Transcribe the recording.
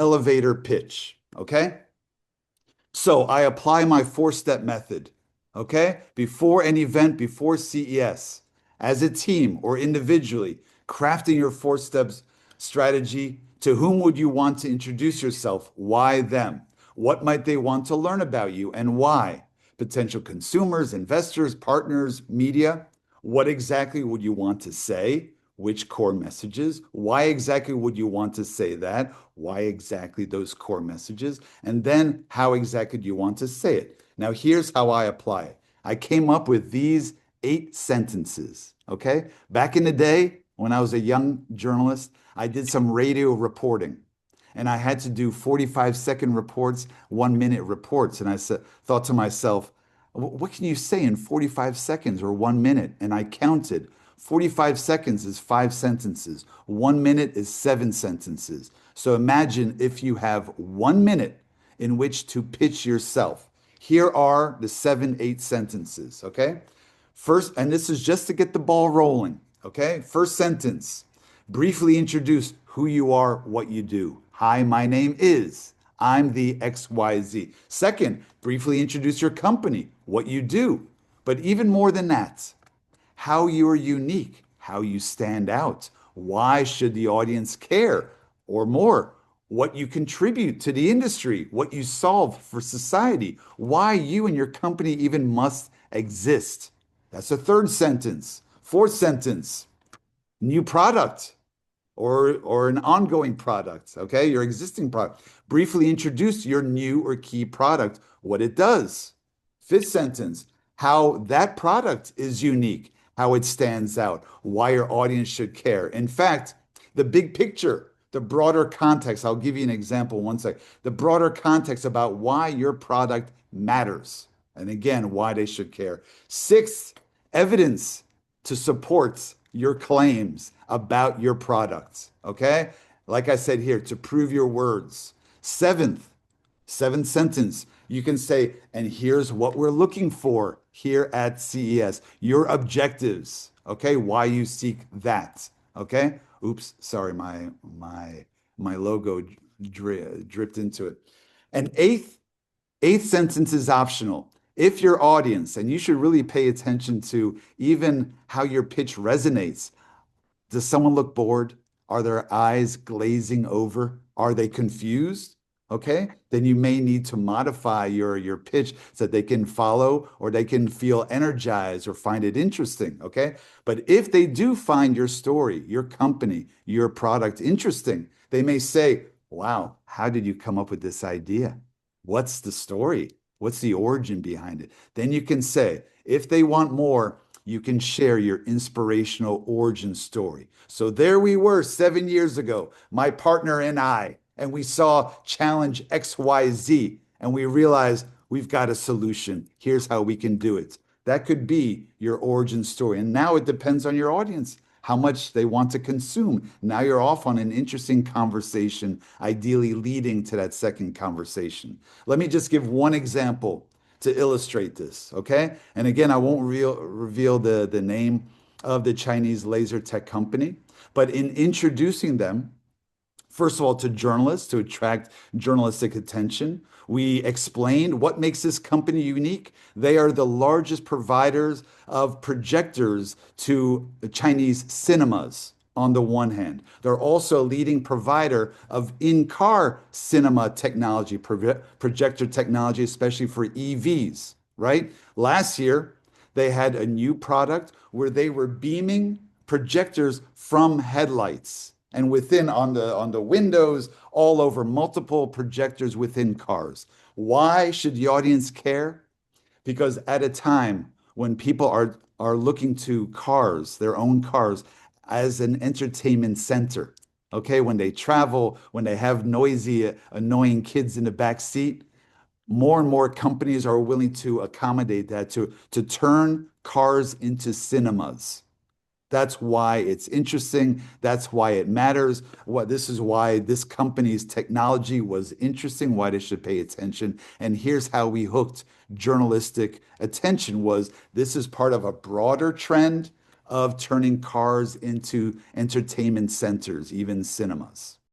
elevator pitch, okay? So I apply my four-step method, okay? Before an event, before CES, as a team or individually, crafting your four steps strategy. To whom would you want to introduce yourself? Why them? What might they want to learn about you and why? Potential consumers, investors, partners, media. What exactly would you want to say? Which core messages? Why exactly would you want to say that? Why exactly those core messages? And then how exactly do you want to say it? Now, here's how I apply it. I came up with these 8 sentences, okay? Back in the day, when I was a young journalist, I did some radio reporting and I had to do 45-second reports, 1 minute reports. And thought to myself, what can you say in 45 seconds or 1 minute? And I counted. 45 seconds is 5 sentences. 1 minute is 7 sentences. So imagine if you have 1 minute in which to pitch yourself. Here are the 7, 8 sentences, okay? First, and this is just to get the ball rolling, okay? First sentence, briefly introduce who you are, what you do. Hi, my name is. I'm the XYZ. Second, briefly introduce your company, what you do. But even more than that, how you are unique, how you stand out. Why should the audience care? Or more, what you contribute to the industry, what you solve for society, why you and your company even must exist. That's the third sentence. Fourth sentence, new product or an ongoing product, okay? Your existing product. Briefly introduce your new or key product, what it does. Fifth sentence, how that product is unique, how it stands out, why your audience should care. In fact, the big picture, the broader context, I'll give you an example one sec. The broader context about why your product matters. And again, why they should care. Sixth, evidence to support your claims about your products. Okay? Like I said here, to prove your words. Seventh sentence, you can say, and here's what we're looking for here at CES, your objectives, okay? Why you seek that, okay? Oops, sorry, my logo dripped into it. And eighth sentence is optional. If your audience, and you should really pay attention to even how your pitch resonates. Does someone look bored? Are their eyes glazing over? Are they confused? Okay, then you may need to modify your pitch so that they can follow or they can feel energized or find it interesting. Okay, but if they do find your story, your company, your product interesting, they may say, wow, how did you come up with this idea? What's the story? What's the origin behind it? Then you can say, if they want more, you can share your inspirational origin story. So there we were 7 years ago, my partner and we saw challenge XYZ, and we realized we've got a solution. Here's how we can do it. That could be your origin story. And now it depends on your audience, how much they want to consume. Now you're off on an interesting conversation, ideally leading to that second conversation. Let me just give one example to illustrate this, okay? And again, I won't reveal the name of the Chinese laser tech company, but in introducing them, first of all, to journalists to attract journalistic attention, we explained what makes this company unique. They are the largest providers of projectors to Chinese cinemas on the one hand. They're also a leading provider of in-car cinema technology, projector technology, especially for EVs, right? Last year, they had a new product where they were beaming projectors from headlights and within on the windows, all over multiple projectors within cars. Why should the audience care? Because at a time when people are looking to cars, their own cars, as an entertainment center, okay, when they travel, when they have noisy, annoying kids in the back seat, more and more companies are willing to accommodate that to turn cars into cinemas. That's why it's interesting. That's why it matters. This is why this company's technology was interesting, why they should pay attention. And here's how we hooked journalistic attention was this is part of a broader trend of turning cars into entertainment centers, even cinemas.